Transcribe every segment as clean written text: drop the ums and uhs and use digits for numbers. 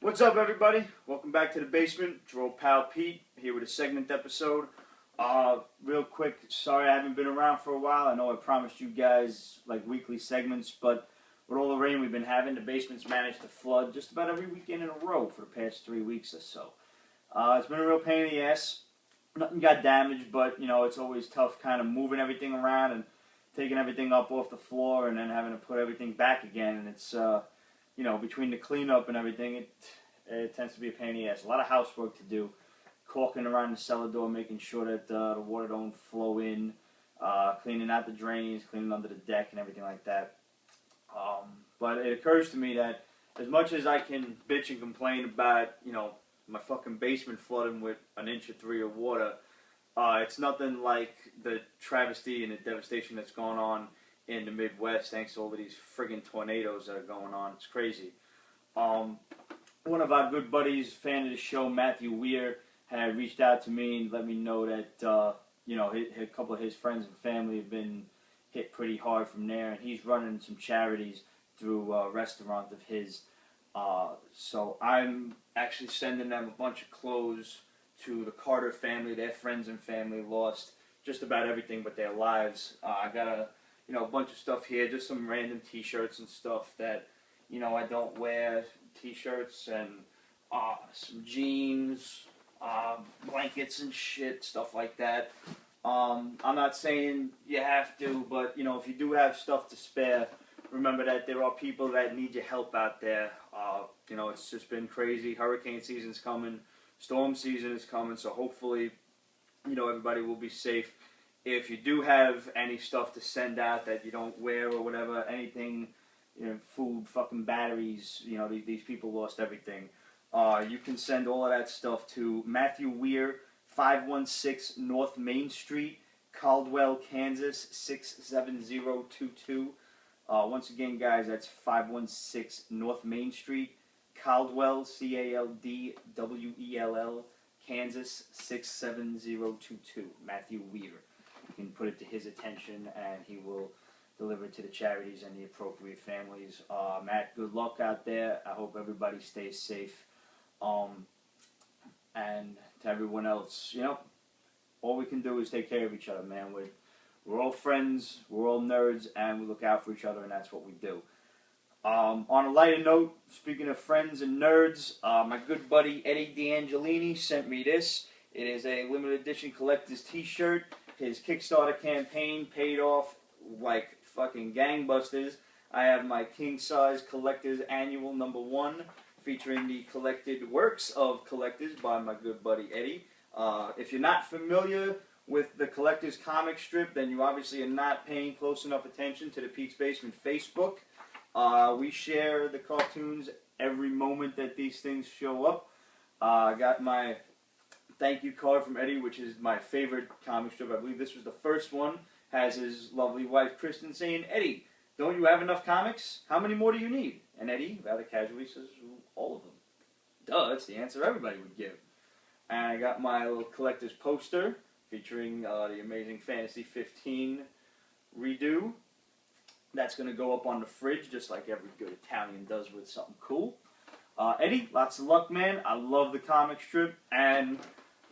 What's up, everybody? Welcome back to the basement. It's your old pal Pete here with a segment episode. Real quick, sorry I haven't been around for a while. I know I promised you guys like weekly segments, but with all the rain we've been having, the basement's managed to flood just about every weekend in a row for the past 3 weeks or so. It's been a real pain in the ass. Nothing got damaged, but you know it's always tough kind of moving everything around and taking everything up off the floor and then having to put everything back again. And it's you know, between the cleanup and everything, it tends to be a pain in the ass. A lot of housework to do, caulking around the cellar door, making sure that the water don't flow in, cleaning out the drains, cleaning under the deck and everything like that. But it occurs to me that as much as I can bitch and complain about, you know, my fucking basement flooding with 1 inch or 3 of water, it's nothing like the travesty and the devastation that's going on in the Midwest thanks to all of these friggin' tornadoes that are going on. It's crazy. One of our good buddies, fan of the show, Matthew Weir, had reached out to me and let me know that you know, a couple of his friends and family have been hit pretty hard from there, and he's running some charities through a restaurant of his. So I'm actually sending them a bunch of clothes to the Carter family. Their friends and family lost just about everything but their lives. I got a bunch of stuff here, just some random t-shirts and stuff that, you know, I don't wear. T-shirts and some jeans, blankets and shit, stuff like that. I'm not saying you have to, but, you know, if you do have stuff to spare, remember that there are people that need your help out there. You know, it's just been crazy. Hurricane season's coming. Storm season is coming, so hopefully, you know, everybody will be safe. If you do have any stuff to send out that you don't wear or whatever, anything, you know, food, fucking batteries, you know, these people lost everything. You can send all of that stuff to Matthew Weir, 516 North Main Street, Caldwell, Kansas, 67022. Once again, guys, that's 516 North Main Street, Caldwell, Caldwell, Kansas, 67022. Matthew Weir. You can put it to his attention, and he will deliver it to the charities and the appropriate families. Matt, good luck out there. I hope everybody stays safe. And to everyone else, you know, all we can do is take care of each other, man. We're all friends, we're all nerds, and we look out for each other, and that's what we do. On a lighter note, speaking of friends and nerds, my good buddy Eddie D'Angelini sent me this. It is a limited edition collector's t-shirt. His Kickstarter campaign paid off like fucking gangbusters. I have my king-size collector's annual #1 featuring the collected works of collectors by my good buddy Eddie. If you're not familiar with the collector's comic strip, then you obviously are not paying close enough attention to the Pete's Basement Facebook. We share the cartoons every moment that these things show up. I got my thank you card from Eddie, which is my favorite comic strip. I believe this was the first one. Has his lovely wife Kristen saying, "Eddie, don't you have enough comics? How many more do you need?" And Eddie rather casually says, "All of them." Duh, that's the answer everybody would give. And I got my little collector's poster featuring the Amazing Fantasy 15 redo. That's going to go up on the fridge just like every good Italian does with something cool. Eddie, lots of luck, man. I love the comic strip, and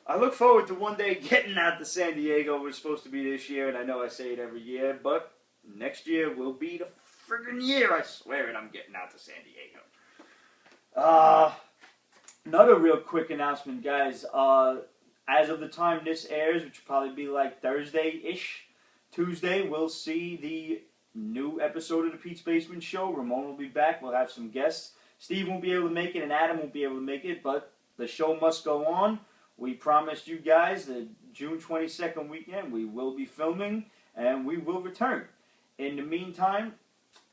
I look forward to one day getting out to San Diego. We're supposed to be this year, and I know I say it every year, but next year will be the friggin' year. I swear it, I'm getting out to San Diego. Another real quick announcement, guys. As of the time this airs, which will probably be like Thursday-ish, Tuesday, we'll see the new episode of the Pete's Basement Show. Ramon will be back. We'll have some guests. Steve won't be able to make it, and Adam won't be able to make it, but the show must go on. We promised you guys the June 22nd weekend we will be filming, and we will return. In the meantime,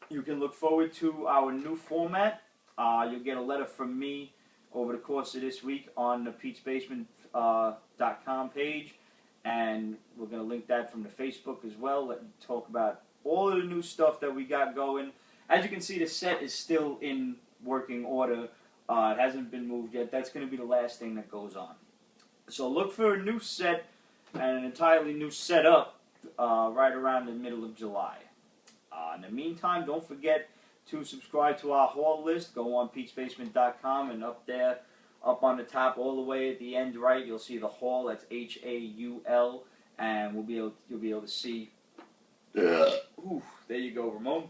you can look forward to our new format. You'll get a letter from me over the course of this week on the Pete'sBasement.com page, and we're going to link that from the Facebook as well. Let me talk about all of the new stuff that we got going. As you can see, the set is still in working order. It hasn't been moved yet. That's going to be the last thing that goes on. So look for a new set and an entirely new setup right around the middle of July. In the meantime, don't forget to subscribe to our haul list, go on Pete'sBasement.com, and up there, up on the top, all the way at the end right, you'll see the haul. That's HAUL, and you'll be able to see. Ooh, there you go, Ramon.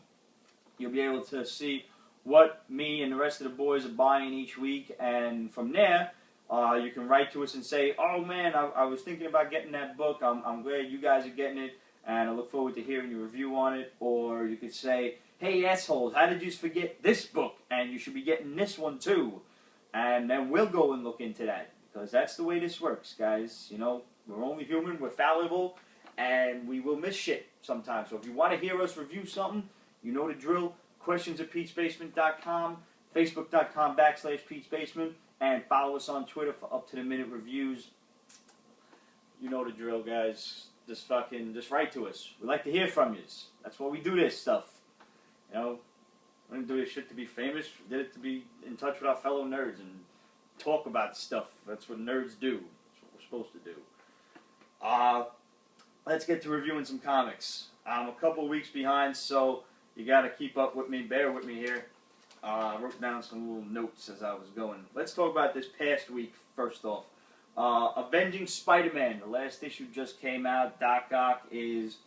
You'll be able to see what me and the rest of the boys are buying each week, and from there, you can write to us and say, "Oh man, I was thinking about getting that book. I'm glad you guys are getting it, and I look forward to hearing your review on it." Or you could say, "Hey assholes, how did you forget this book? And you should be getting this one too." And then we'll go and look into that, because that's the way this works, guys. You know, we're only human, we're fallible, and we will miss shit sometimes. So if you want to hear us review something, you know the drill. Questions at Pete'sBasement.com, Facebook.com/Pete'sBasement, and follow us on Twitter for up-to-the-minute reviews. You know the drill, guys. Just write to us. We like to hear from you. That's why we do this stuff. You know, we didn't do this shit to be famous. We did it to be in touch with our fellow nerds and talk about stuff. That's what nerds do. That's what we're supposed to do. Let's get to reviewing some comics. I'm a couple of weeks behind, so you got to keep up with me. Bear with me here. I wrote down some little notes as I was going. Let's talk about this past week first off. Avenging Spiderman. The last issue just came out. Doc Ock is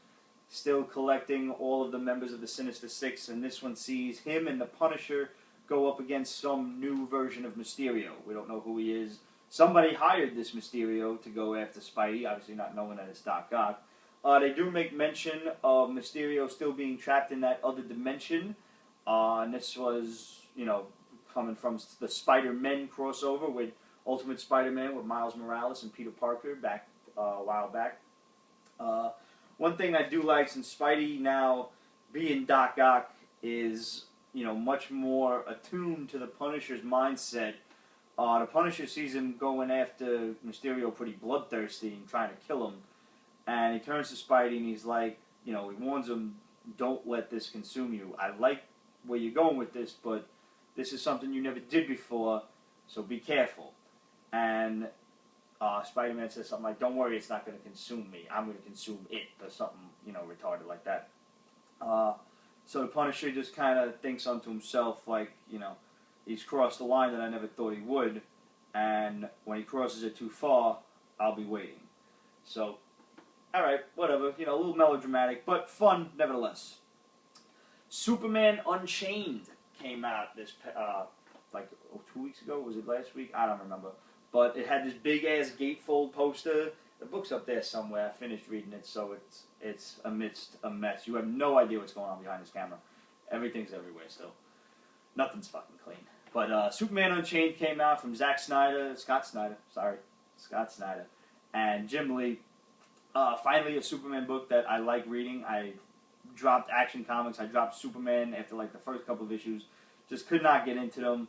still collecting all of the members of the Sinister Six, and this one sees him and the Punisher go up against some new version of Mysterio. We don't know who he is. Somebody hired this Mysterio to go after Spidey, obviously not knowing that it's Doc Ock. They do make mention of Mysterio still being trapped in that other dimension. And this was, you know, coming from the Spider-Men crossover with Ultimate Spider-Man with Miles Morales and Peter Parker back a while back. One thing I do like, since Spidey now being Doc Ock is, you know, much more attuned to the Punisher's mindset. The Punisher sees him going after Mysterio pretty bloodthirsty and trying to kill him. And he turns to Spidey and he's like, you know, he warns him, "Don't let this consume you. I like where you're going with this, but this is something you never did before, so be careful." And Spider-Man says something like, "Don't worry, it's not going to consume me. I'm going to consume it," or something, you know, retarded like that. So the Punisher just kind of thinks unto himself, like, you know, he's crossed the line that I never thought he would, and when he crosses it too far, I'll be waiting. So, alright, whatever, you know, a little melodramatic, but fun nevertheless. Superman Unchained came out this, 2 weeks ago? Was it last week? I don't remember. But it had this big-ass gatefold poster. The book's up there somewhere. I finished reading it, so it's amidst a mess. You have no idea what's going on behind this camera. Everything's everywhere still. Nothing's fucking clean. But Superman Unchained came out from Scott Snyder, and Jim Lee. Finally a Superman book that I like reading. I dropped Action Comics. I dropped Superman after like the first couple of issues. Just could not get into them.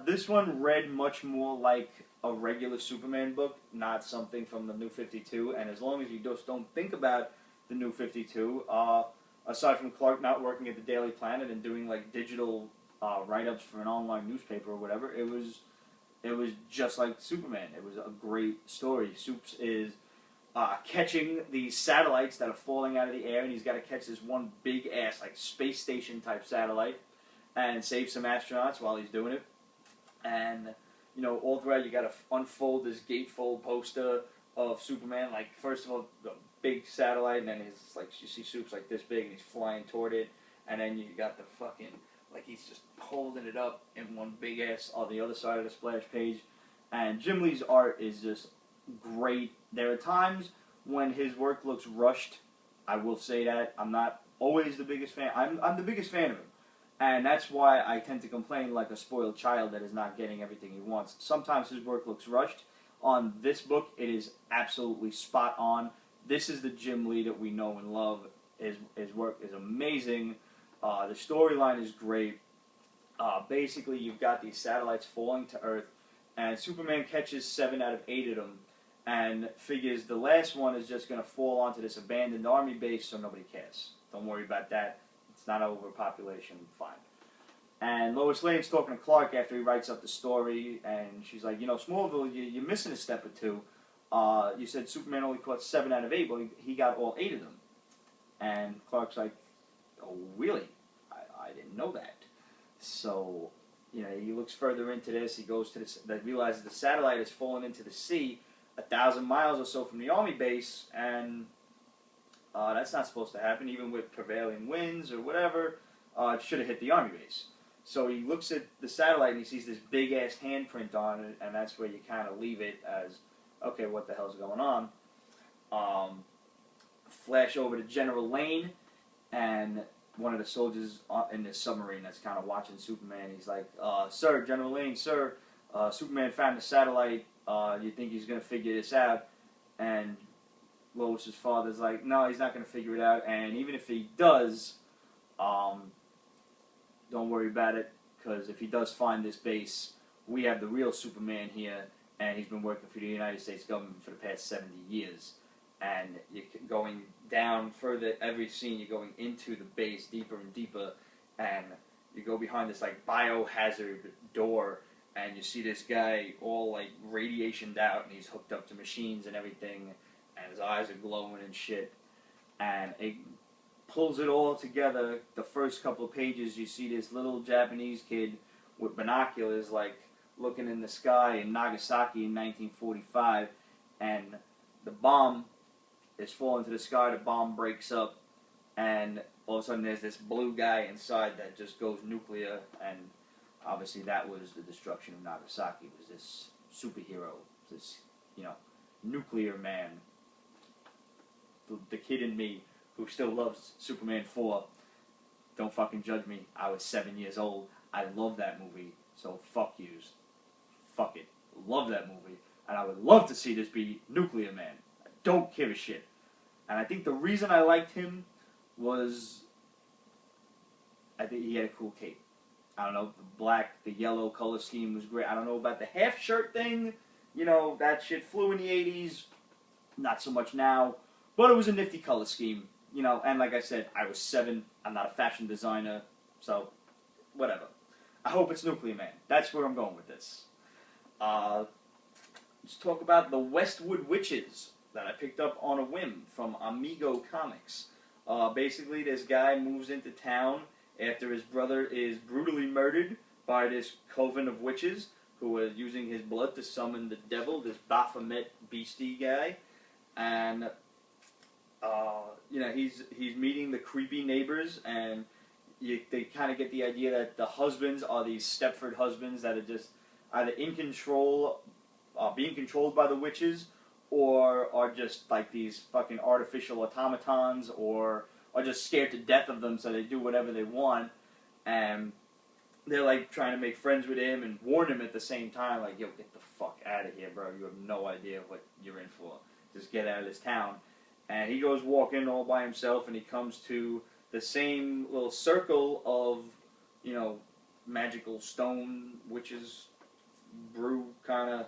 This one read much more like a regular Superman book, not something from the New 52. And as long as you just don't think about the New 52, aside from Clark not working at the Daily Planet and doing like digital write-ups for an online newspaper or whatever, it was just like Superman. It was a great story. Supes is catching these satellites that are falling out of the air, and he's got to catch this one big ass like space station type satellite and save some astronauts while he's doing it. And you know, all throughout you got to unfold this gatefold poster of Superman. Like, first of all, the big satellite, and then it's like you see Supes like this big, and he's flying toward it, and then you got the fucking, like, he's just holding it up in one big ass on the other side of the splash page. And Jim Lee's art is just great. There are times when his work looks rushed. I will say that. I'm not always the biggest fan. I'm the biggest fan of him. And that's why I tend to complain like a spoiled child that is not getting everything he wants. Sometimes his work looks rushed. On this book, it is absolutely spot on. This is the Jim Lee that we know and love. His work is amazing. The storyline is great. Basically, you've got these satellites falling to Earth, and Superman catches 7 out of 8 of them, and figures the last one is just going to fall onto this abandoned army base, so nobody cares. Don't worry about that. It's not overpopulation. Fine. And Lois Lane's talking to Clark after he writes up the story, and she's like, you know, Smallville, you're missing a step or two. You said Superman only caught 7 out of 8, well, he got all 8 of them. And Clark's like, oh, really? I didn't didn't know that. So, you know, he looks further into this. He goes to this, that realizes the satellite has fallen into the sea 1,000 miles or so from the army base, and that's not supposed to happen, even with prevailing winds or whatever. It should have hit the army base. So he looks at the satellite and he sees this big-ass handprint on it, and that's where you kind of leave it as, okay, what the hell's going on? Flash over to General Lane, and one of the soldiers in this submarine that's kind of watching Superman, he's like, sir, General Lane, sir, Superman found the satellite. You think he's going to figure this out? And Lois's father's like, no, he's not going to figure it out, and even if he does, don't worry about it, because if he does find this base, we have the real Superman here, and he's been working for the United States government for the past 70 years. And you're going down further every scene, you're going into the base deeper and deeper, and you go behind this like biohazard door, and you see this guy all like radiationed out, and he's hooked up to machines and everything, and his eyes are glowing and shit, and it pulls it all together. The first couple of pages, you see this little Japanese kid with binoculars, like looking in the sky in Nagasaki in 1945, and the bomb is falling to the sky. The bomb breaks up, and all of a sudden there's this blue guy inside that just goes nuclear, and obviously that was the destruction of Nagasaki. It was this superhero, this, you know, nuclear man. The kid in me who still loves Superman 4, don't fucking judge me. I was 7 years old. I love that movie, so fuck yous. Fuck it. Love that movie. And I would love to see this be Nuclear Man. I don't give a shit. And I think the reason I liked him was I think he had a cool cape. I don't know, the black, the yellow color scheme was great. I don't know about the half shirt thing. You know, that shit flew in the 80s. Not so much now. But it was a nifty color scheme. You know, and like I said, I was 7. I'm not a fashion designer. So, whatever. I hope it's Nuclear Man. That's where I'm going with this. Let's talk about the Westwood Witches that I picked up on a whim from Amigo Comics. Basically, this guy moves into town after his brother is brutally murdered by this coven of witches who are using his blood to summon the devil, this Baphomet beastie guy. And, you know, he's meeting the creepy neighbors, and they kind of get the idea that the husbands are these Stepford husbands that are just either in control, being controlled by the witches, or are just like these fucking artificial automatons, or are just scared to death of them, so they do whatever they want. And they're like trying to make friends with him and warn him at the same time, like, yo, get the fuck out of here, bro. You have no idea what you're in for. Just get out of this town. And he goes walking all by himself, and he comes to the same little circle of, you know, magical stone witches brew kind of,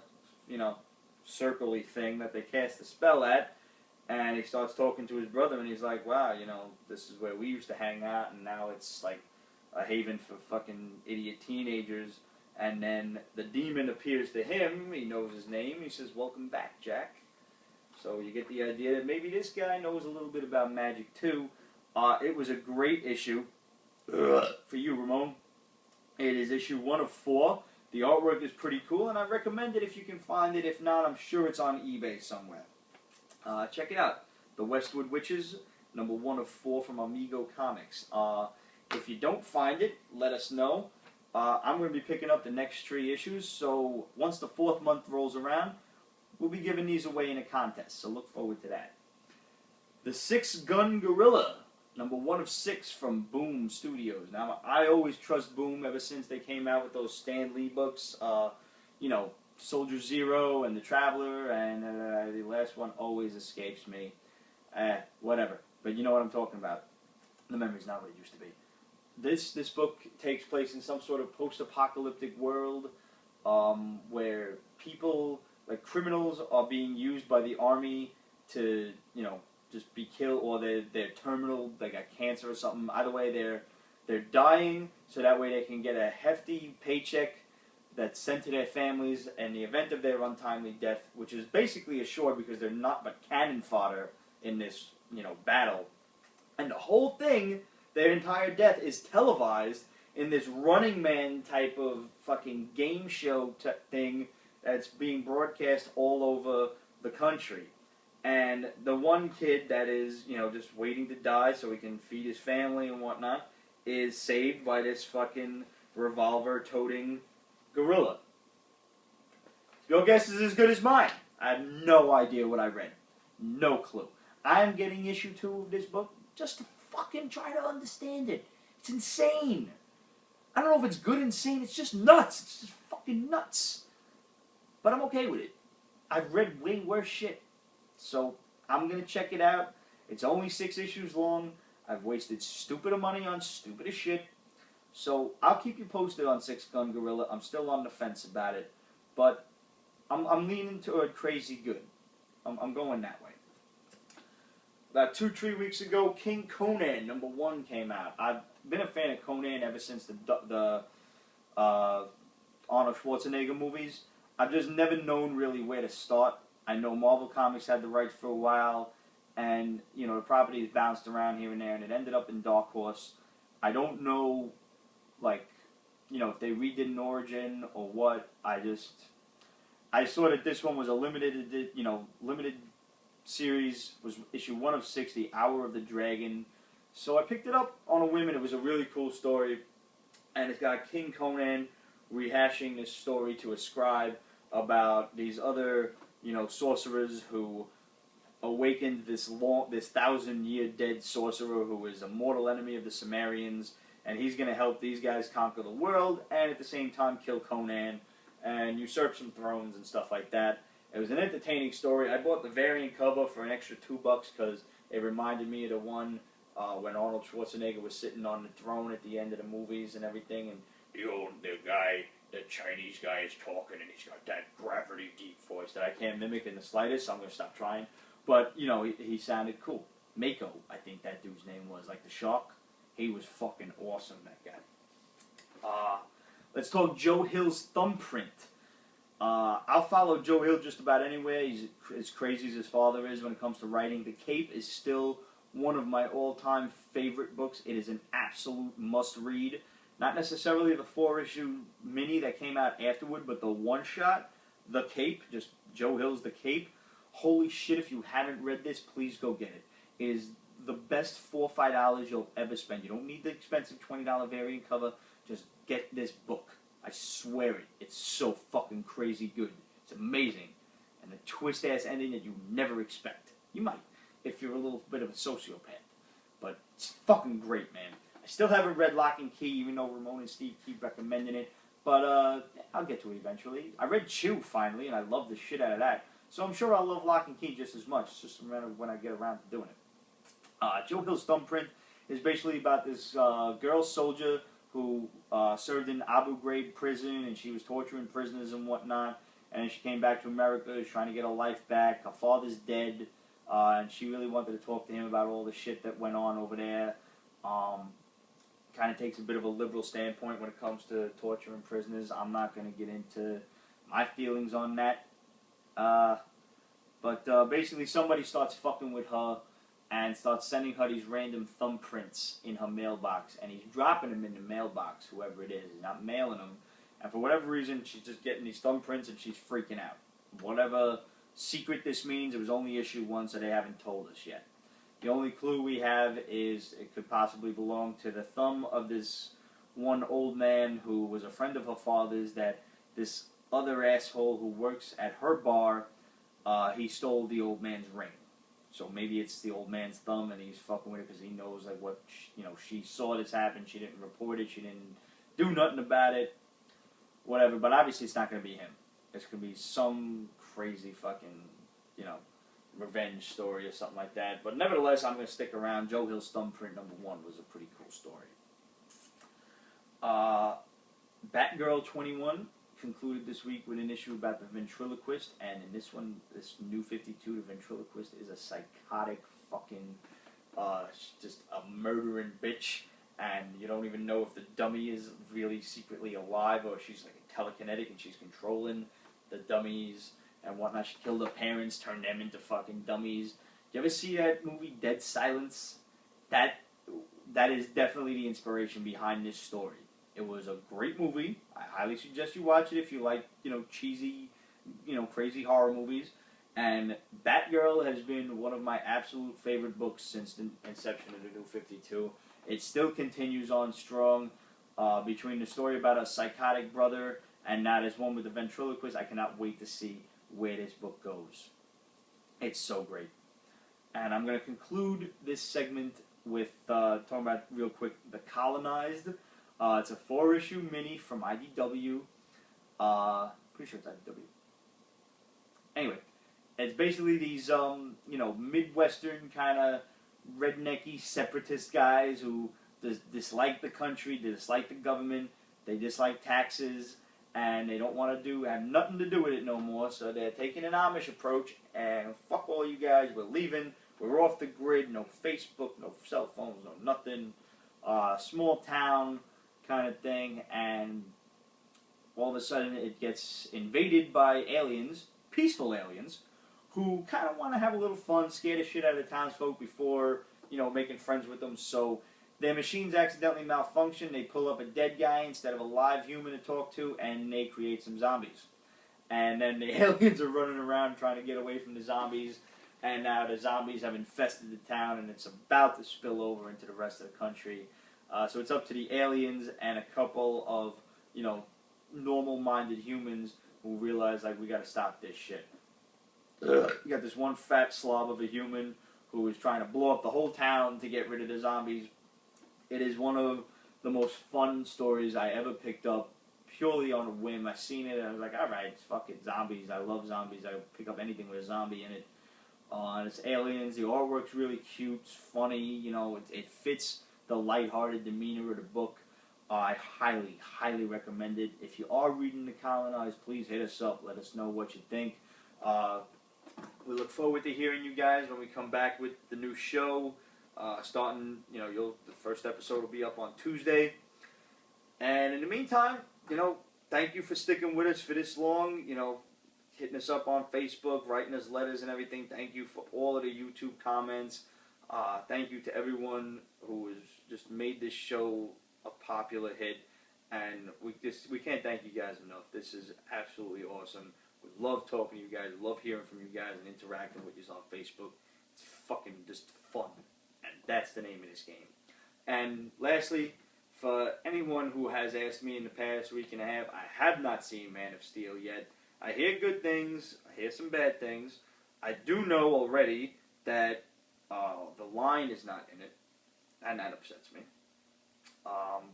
you know, circle-y thing that they cast a spell at. And he starts talking to his brother, and he's like, wow, you know, this is where we used to hang out, and now it's like a haven for fucking idiot teenagers. And then the demon appears to him. He knows his name. He says, welcome back, Jack. So you get the idea that maybe this guy knows a little bit about magic, too. It was a great issue for you, Ramon. It is issue 1 of 4. The artwork is pretty cool, and I recommend it if you can find it. If not, I'm sure it's on eBay somewhere. Check it out. The Westwood Witches, number 1 of 4 from Amigo Comics. If you don't find it, let us know. I'm going to be picking up the next 3 issues, so once the 4th month rolls around, we'll be giving these away in a contest, so look forward to that. The 6-Gun Gorilla, number 1 of 6 from Boom Studios. Now, I always trust Boom ever since they came out with those Stan Lee books, you know, Soldier Zero and The Traveler, and the last one always escapes me. Whatever. But you know what I'm talking about. The memory's not what it used to be. This book takes place in some sort of post-apocalyptic world where people, like criminals, are being used by the army to, you know, just be killed, or they're terminal, they got cancer or something. Either way, they're dying, so that way they can get a hefty paycheck that's sent to their families in the event of their untimely death, which is basically assured because they're not but cannon fodder in this, you know, battle. And the whole thing, their entire death, is televised, in this Running Man type of fucking game show thing that's being broadcast all over the country. And the one kid that is, just waiting to die so he can feed his family and whatnot is saved by this fucking revolver-toting gorilla. Your guess is as good as mine. I have no idea what I read. No clue. I am getting issue 2 of this book just to fucking try to understand it. It's insane. I don't know if it's good insane. It's just nuts. It's just fucking nuts. But I'm okay with it. I've read way worse shit. So I'm going to check it out. It's only 6 issues long. I've wasted stupid money on stupid shit. So I'll keep you posted on Six Gun Gorilla. I'm still on the fence about it. But I'm leaning toward crazy good. I'm going that way. About 2-3 weeks ago, King Conan #1 came out. I've been a fan of Conan ever since the Arnold Schwarzenegger movies. I've just never known really where to start. I know Marvel Comics had the rights for a while, and the properties bounced around here and there, and it ended up in Dark Horse. I don't know, if they redid an origin or what. I saw that this one was a limited series, was issue 1 of 60, Hour of the Dragon. So I picked it up on a whim, and it was a really cool story. And it's got King Conan rehashing this story to a scribe about these other, sorcerers who awakened this 1,000-year dead sorcerer who is a mortal enemy of the Sumerians, and he's going to help these guys conquer the world, and at the same time kill Conan, and usurp some thrones and stuff like that. It was an entertaining story. I bought the variant cover for an extra $2 because it reminded me of the one when Arnold Schwarzenegger was sitting on the throne at the end of the movies and everything, and the Chinese guy is talking, and he's got that gravity deep voice that I can't mimic in the slightest, so I'm going to stop trying. But, he sounded cool. Mako, I think that dude's name was, like the shark. He was fucking awesome, that guy. Let's talk Joe Hill's Thumbprint. I'll follow Joe Hill just about anywhere. He's as crazy as his father is when it comes to writing. The Cape is still one of my all-time favorite books. It is an absolute must-read. Not necessarily the 4-issue mini that came out afterward, but the one-shot, The Cape, just Joe Hill's The Cape. Holy shit, if you haven't read this, please go get it. It is the best $4 or $5 you'll ever spend. You don't need the expensive $20 variant cover. Just get this book. I swear it. It's so fucking crazy good. It's amazing. And a twist-ass ending that you never expect. You might, if you're a little bit of a sociopath. But it's fucking great, man. I still haven't read Lock and Key, even though Ramon and Steve keep recommending it. But I'll get to it eventually. I read Chew, finally, and I love the shit out of that. So I'm sure I'll love Lock and Key just as much. It's just a matter of when I get around to doing it. Joe Hill's Thumbprint is basically about this girl soldier who served in Abu Ghraib prison, and she was torturing prisoners and whatnot. And she came back to America, trying to get her life back. Her father's dead, and she really wanted to talk to him about all the shit that went on over there. Kind of takes a bit of a liberal standpoint when it comes to torturing prisoners. I'm not going to get into my feelings on that. But basically somebody starts fucking with her and starts sending her these random thumbprints in her mailbox. And he's dropping them in the mailbox, whoever it is. He's not mailing them. And for whatever reason, she's just getting these thumbprints and she's freaking out. Whatever secret this means, it was only issue 1, so they haven't told us yet. The only clue we have is it could possibly belong to the thumb of this one old man who was a friend of her father's, that this other asshole who works at her bar, he stole the old man's ring. So maybe it's the old man's thumb and he's fucking with it because he knows like what, she saw this happen, she didn't report it, she didn't do nothing about it, whatever. But obviously it's not going to be him. It's going to be some crazy fucking, revenge story or something like that. But nevertheless, I'm going to stick around. Joe Hill's Thumbprint #1 was a pretty cool story. Batgirl 21 concluded this week with an issue about the ventriloquist, and in this one, this new 52, the ventriloquist is a psychotic fucking, just a murdering bitch, and you don't even know if the dummy is really secretly alive or she's like telekinetic and she's controlling the dummies and whatnot. She killed her parents, turned them into fucking dummies. You ever see that movie, Dead Silence? That is definitely the inspiration behind this story. It was a great movie. I highly suggest you watch it if you like, cheesy, crazy horror movies. And Batgirl has been one of my absolute favorite books since the inception of the New 52. It still continues on strong. Between the story about a psychotic brother and now there's one with the ventriloquist, I cannot wait to see where this book goes. It's so great. And I'm going to conclude this segment with talking about, real quick, The Colonized. It's a 4-issue mini from IDW. Pretty sure it's IDW. Anyway, it's basically these, Midwestern kind of rednecky separatist guys who dislike the country, they dislike the government, they dislike taxes, and they don't want to have nothing to do with it no more, so they're taking an Amish approach, and fuck all you guys, we're leaving, we're off the grid, no Facebook, no cell phones, no nothing, small town kind of thing, and all of a sudden it gets invaded by aliens, peaceful aliens, who kind of want to have a little fun, scare the shit out of the townsfolk before, making friends with them, so their machines accidentally malfunction, they pull up a dead guy instead of a live human to talk to, and they create some zombies. And then the aliens are running around trying to get away from the zombies, and now the zombies have infested the town, and it's about to spill over into the rest of the country. So it's up to the aliens and a couple of, normal-minded humans who realize, we gotta stop this shit. You got this one fat slob of a human who is trying to blow up the whole town to get rid of the zombies. It is one of the most fun stories I ever picked up, purely on a whim. I seen it and I was like, alright, fuck it, zombies. I love zombies. I pick up anything with a zombie in it. It's aliens. The artwork's really cute. It's funny. It fits the lighthearted demeanor of the book. I highly, highly recommend it. If you are reading The Colonized, please hit us up. Let us know what you think. We look forward to hearing you guys when we come back with the new show. Starting, the first episode will be up on Tuesday. And in the meantime, thank you for sticking with us for this long, hitting us up on Facebook, writing us letters and everything. Thank you for all of the YouTube comments. Thank you to everyone who has just made this show a popular hit. And we can't thank you guys enough. This is absolutely awesome. We love talking to you guys, love hearing from you guys and interacting with you on Facebook. It's fucking just fun. And that's the name of this game. And lastly, for anyone who has asked me in the past week and a half, I have not seen Man of Steel yet. I hear good things. I hear some bad things. I do know already that the line is not in it, and that upsets me.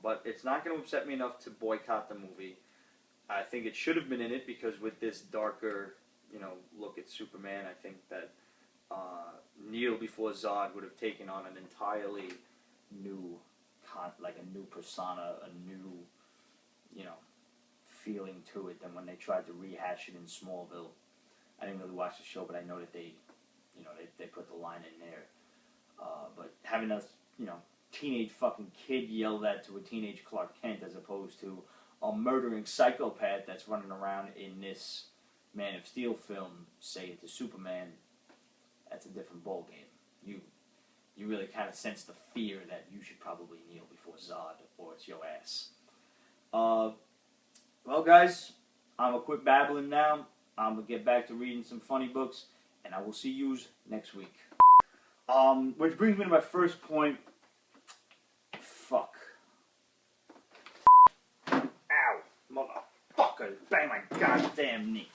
But it's not going to upset me enough to boycott the movie. I think it should have been in it because with this darker, look at Superman, I think that Neil before Zod would have taken on an entirely new, a new persona, a new, feeling to it than when they tried to rehash it in Smallville. I didn't really watch the show, but I know that they put the line in there. But having a, teenage fucking kid yell that to a teenage Clark Kent as opposed to a murdering psychopath that's running around in this Man of Steel film, say it to Superman, that's a different ballgame. You really kind of sense the fear that you should probably kneel before Zod or it's your ass. Well, guys, I'm going to quit babbling now. I'm going to get back to reading some funny books, and I will see yous next week. Which brings me to my first point. Fuck. Ow. Motherfucker. Bang my goddamn knee.